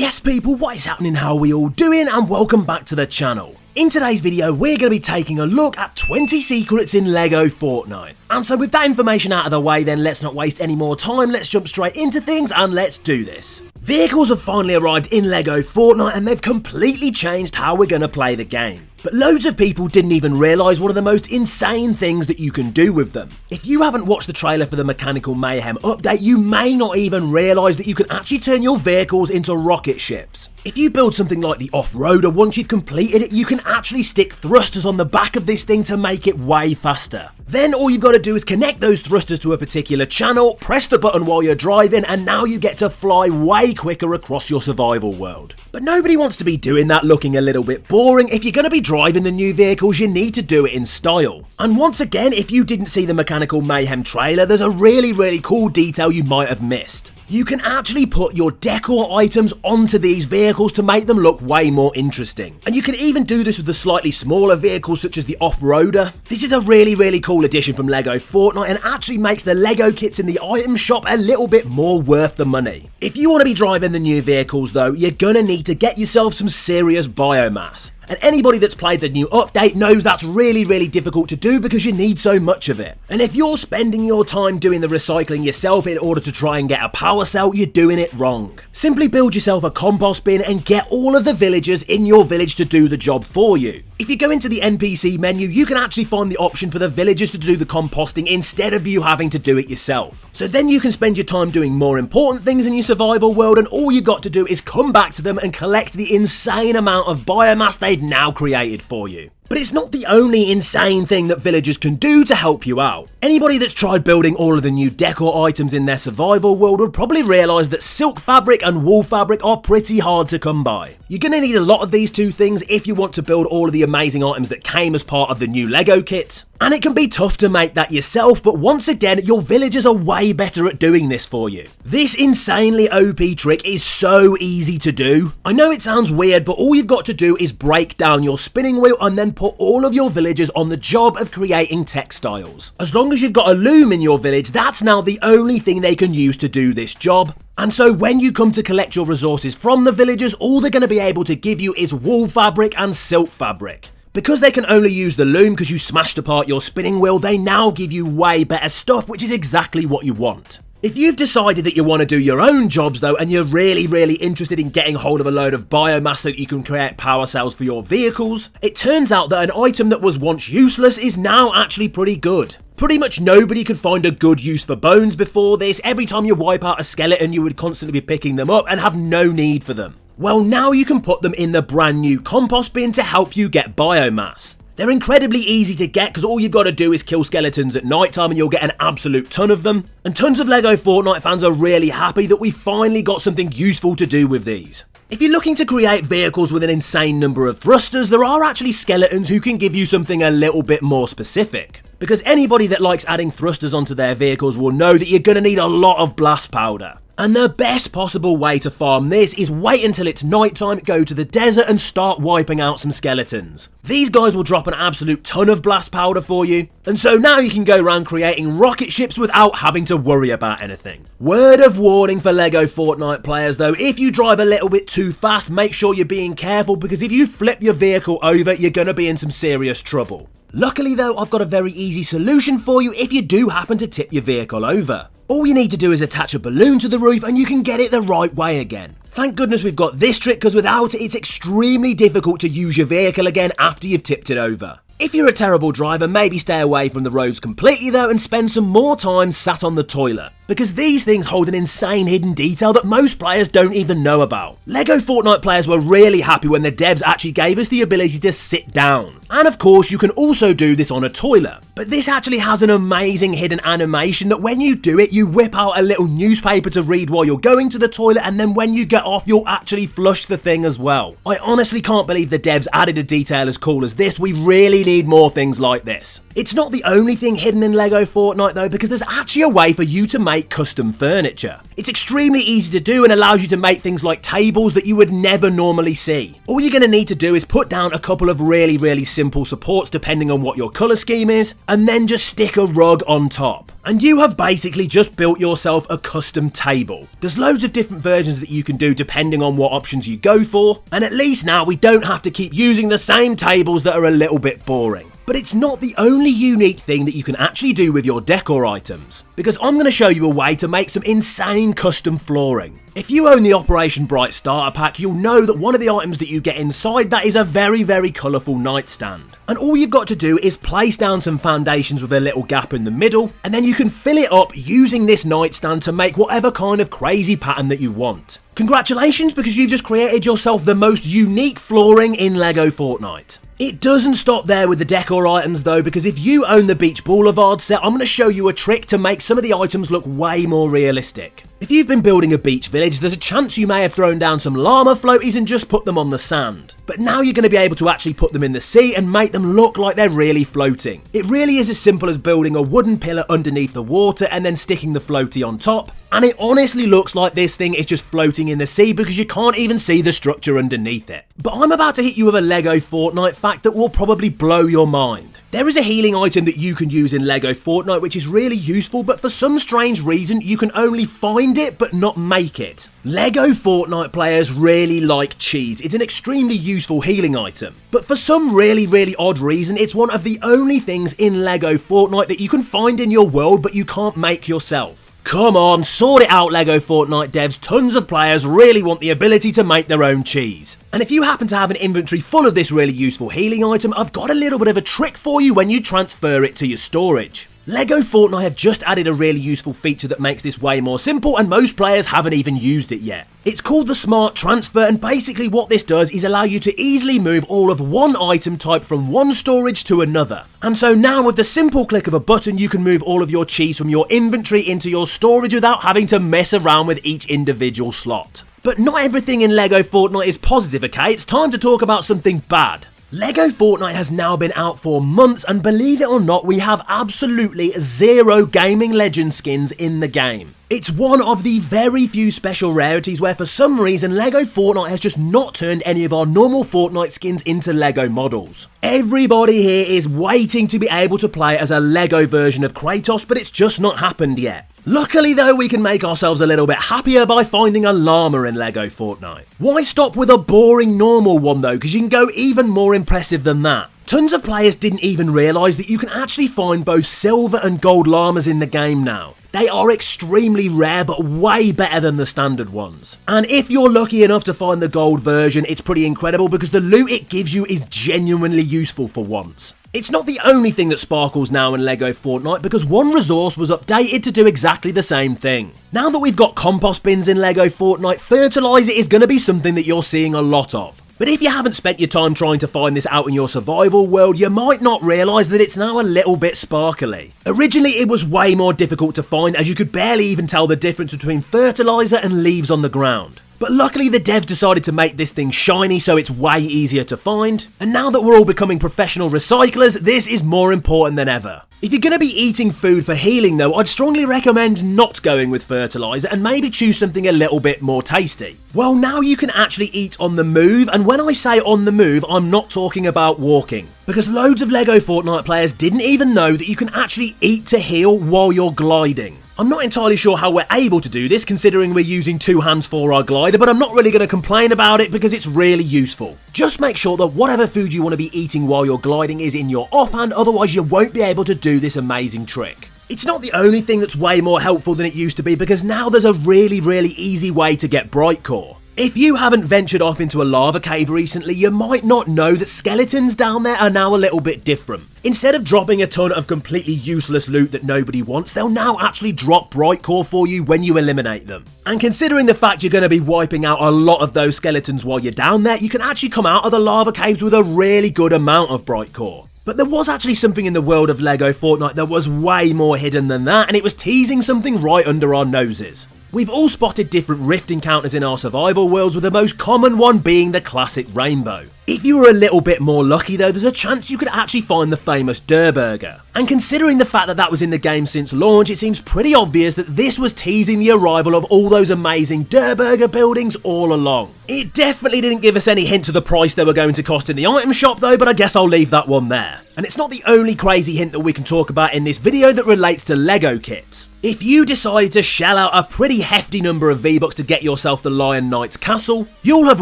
Yes people, what is happening, how are we all doing, and welcome back to the channel. In today's video, we're going to be taking a look at 20 secrets in Lego Fortnite. And so with that information out of the way, then let's not waste any more time, let's jump straight into things and let's do this. Vehicles have finally arrived in Lego Fortnite and they've completely changed how we're going to play the game. But loads of people didn't even realise one of the most insane things that you can do with them. If you haven't watched the trailer for the Mechanical Mayhem update, you may not even realise that you can actually turn your vehicles into rocket ships. If you build something like the off-roader, once you've completed it, you can actually stick thrusters on the back of this thing to make it way faster. Then all you've got to do is connect those thrusters to a particular channel, press the button while you're driving, and now you get to fly way quicker across your survival world. But nobody wants to be doing that looking a little bit boring. If you're going to be driving the new vehicles, you need to do it in style. And once again, if you didn't see the Mechanical Mayhem trailer, there's a really cool detail you might have missed. You can actually put your decor items onto these vehicles to make them look way more interesting. And you can even do this with the slightly smaller vehicles such as the off-roader. This is a really cool addition from Lego Fortnite and actually makes the Lego kits in the item shop a little bit more worth the money. If you want to be driving the new vehicles though, you're gonna need to get yourself some serious biomass. And anybody that's played the new update knows that's really difficult to do because you need so much of it. And if you're spending your time doing the recycling yourself in order to try and get a power cell, you're doing it wrong. Simply build yourself a compost bin and get all of the villagers in your village to do the job for you. If you go into the NPC menu, you can actually find the option for the villagers to do the composting instead of you having to do it yourself. So then you can spend your time doing more important things in your survival world, and all you got to do is come back to them and collect the insane amount of biomass they've now created for you. But it's not the only insane thing that villagers can do to help you out. Anybody that's tried building all of the new decor items in their survival world would probably realise that silk fabric and wool fabric are pretty hard to come by. You're going to need a lot of these two things if you want to build all of the amazing items that came as part of the new Lego kits. And it can be tough to make that yourself, but once again, your villagers are way better at doing this for you. This insanely OP trick is so easy to do. I know it sounds weird, but all you've got to do is break down your spinning wheel and then put all of your villagers on the job of creating textiles. As long as you've got a loom in your village, that's now the only thing they can use to do this job. And so when you come to collect your resources from the villagers, all they're going to be able to give you is wool fabric and silk fabric. Because they can only use the loom because you smashed apart your spinning wheel, they now give you way better stuff, which is exactly what you want. If you've decided that you want to do your own jobs though, and you're really interested in getting hold of a load of biomass so that you can create power cells for your vehicles, it turns out that an item that was once useless is now actually pretty good. Pretty much nobody could find a good use for bones before this. Every time you wipe out a skeleton, you would constantly be picking them up and have no need for them. Well, now you can put them in the brand new compost bin to help you get biomass. They're incredibly easy to get because all you've got to do is kill skeletons at night time and you'll get an absolute ton of them. And tons of Lego Fortnite fans are really happy that we finally got something useful to do with these. If you're looking to create vehicles with an insane number of thrusters, there are actually skeletons who can give you something a little bit more specific. Because anybody that likes adding thrusters onto their vehicles will know that you're going to need a lot of blast powder. And the best possible way to farm this is wait until it's nighttime, go to the desert and start wiping out some skeletons. These guys will drop an absolute ton of blast powder for you, and so now you can go around creating rocket ships without having to worry about anything. Word of warning for Lego Fortnite players though, if you drive a little bit too fast, make sure you're being careful because if you flip your vehicle over, you're going to be in some serious trouble. Luckily though, I've got a very easy solution for you if you do happen to tip your vehicle over. All you need to do is attach a balloon to the roof and you can get it the right way again. Thank goodness we've got this trick because without it, it's extremely difficult to use your vehicle again after you've tipped it over. If you're a terrible driver, maybe stay away from the roads completely though and spend some more time sat on the toilet. Because these things hold an insane hidden detail that most players don't even know about. Lego Fortnite players were really happy when the devs actually gave us the ability to sit down. And of course you can also do this on a toilet. But this actually has an amazing hidden animation that when you do it, you whip out a little newspaper to read while you're going to the toilet, and then when you get off, you'll actually flush the thing as well. I honestly can't believe the devs added a detail as cool as this. We really need more things like this. It's not the only thing hidden in Lego Fortnite though, because there's actually a way for you to make custom furniture. It's extremely easy to do and allows you to make things like tables that you would never normally see. All you're going to need to do is put down a couple of really simple supports depending on what your colour scheme is, and then just stick a rug on top. And you have basically just built yourself a custom table. There's loads of different versions that you can do depending on what options you go for, and at least now we don't have to keep using the same tables that are a little bit boring. But it's not the only unique thing that you can actually do with your decor items, because I'm going to show you a way to make some insane custom flooring. If you own the Operation Bright Starter Pack, you'll know that one of the items that you get inside that is a very colourful nightstand. And all you've got to do is place down some foundations with a little gap in the middle, and then you can fill it up using this nightstand to make whatever kind of crazy pattern that you want. Congratulations, because you've just created yourself the most unique flooring in Lego Fortnite. It doesn't stop there with the decor items though, because if you own the Beach Boulevard set, I'm going to show you a trick to make some of the items look way more realistic. If you've been building a beach village, there's a chance you may have thrown down some llama floaties and just put them on the sand. But now you're going to be able to actually put them in the sea and make them look like they're really floating. It really is as simple as building a wooden pillar underneath the water and then sticking the floaty on top. And it honestly looks like this thing is just floating in the sea because you can't even see the structure underneath it. But I'm about to hit you with a Lego Fortnite fact that will probably blow your mind. There is a healing item that you can use in Lego Fortnite which is really useful, but for some strange reason you can only find it but not make it. Lego Fortnite players really like cheese. It's an extremely useful healing item, but for some really odd reason it's one of the only things in Lego Fortnite that you can find in your world but you can't make yourself. Come on, sort it out Lego Fortnite devs, tons of players really want the ability to make their own cheese. And if you happen to have an inventory full of this really useful healing item, I've got a little bit of a trick for you when you transfer it to your storage. Lego Fortnite have just added a really useful feature that makes this way more simple, and most players haven't even used it yet. It's called the Smart Transfer, and basically what this does is allow you to easily move all of one item type from one storage to another. And so now with the simple click of a button you can move all of your cheese from your inventory into your storage without having to mess around with each individual slot. But not everything in Lego Fortnite is positive, okay? It's time to talk about something bad. Lego Fortnite has now been out for months, and believe it or not, we have absolutely zero gaming legend skins in the game. It's one of the very few special rarities where for some reason Lego Fortnite has just not turned any of our normal Fortnite skins into Lego models. Everybody here is waiting to be able to play as a Lego version of Kratos, but it's just not happened yet. Luckily though, we can make ourselves a little bit happier by finding a llama in Lego Fortnite. Why stop with a boring normal one though, because you can go even more impressive than that. Tons of players didn't even realise that you can actually find both silver and gold llamas in the game now. They are extremely rare but way better than the standard ones. And if you're lucky enough to find the gold version, it's pretty incredible because the loot it gives you is genuinely useful for once. It's not the only thing that sparkles now in Lego Fortnite, because one resource was updated to do exactly the same thing. Now that we've got compost bins in Lego Fortnite, fertilizer is going to be something that you're seeing a lot of. But if you haven't spent your time trying to find this out in your survival world, you might not realise that it's now a little bit sparkly. Originally it was way more difficult to find, as you could barely even tell the difference between fertilizer and leaves on the ground. But luckily the devs decided to make this thing shiny so it's way easier to find, and now that we're all becoming professional recyclers, this is more important than ever. If you're going to be eating food for healing though, I'd strongly recommend not going with fertilizer and maybe choose something a little bit more tasty. Well, now you can actually eat on the move, and when I say on the move, I'm not talking about walking. Because loads of Lego Fortnite players didn't even know that you can actually eat to heal while you're gliding. I'm not entirely sure how we're able to do this considering we're using two hands for our glider, but I'm not really going to complain about it because it's really useful. Just make sure that whatever food you want to be eating while you're gliding is in your offhand, otherwise you won't be able to do this amazing trick. It's not the only thing that's way more helpful than it used to be, because now there's a really easy way to get bright core. If you haven't ventured off into a lava cave recently, you might not know that skeletons down there are now a little bit different. Instead of dropping a ton of completely useless loot that nobody wants, they'll now actually drop bright core for you when you eliminate them. And considering the fact you're going to be wiping out a lot of those skeletons while you're down there, you can actually come out of the lava caves with a really good amount of bright core. But there was actually something in the world of Lego Fortnite that was way more hidden than that, and it was teasing something right under our noses. We've all spotted different rift encounters in our survival worlds, with the most common one being the classic rainbow. If you were a little bit more lucky though, there's a chance you could actually find the famous Durr Burger. And considering the fact that that was in the game since launch, it seems pretty obvious that this was teasing the arrival of all those amazing Durr Burger buildings all along. It definitely didn't give us any hint to the price they were going to cost in the item shop though, but I guess I'll leave that one there. And it's not the only crazy hint that we can talk about in this video that relates to Lego kits. If you decide to shell out a pretty hefty number of V-Bucks to get yourself the Lion Knight's castle, you'll have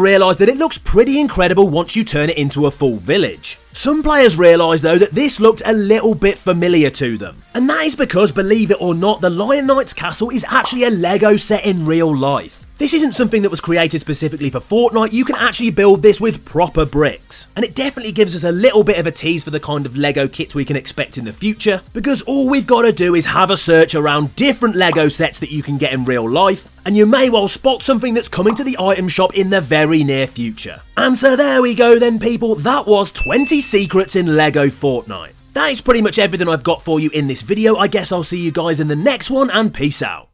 realised that it looks pretty incredible once you turn it into a full village. Some players realised though that this looked a little bit familiar to them. And that is because, believe it or not, the Lion Knight's castle is actually a Lego set in real life. This isn't something that was created specifically for Fortnite, you can actually build this with proper bricks. And it definitely gives us a little bit of a tease for the kind of Lego kits we can expect in the future, because all we've got to do is have a search around different Lego sets that you can get in real life, and you may well spot something that's coming to the item shop in the very near future. And so there we go then people, that was 20 secrets in Lego Fortnite. That is pretty much everything I've got for you in this video. I guess I'll see you guys in the next one, and peace out.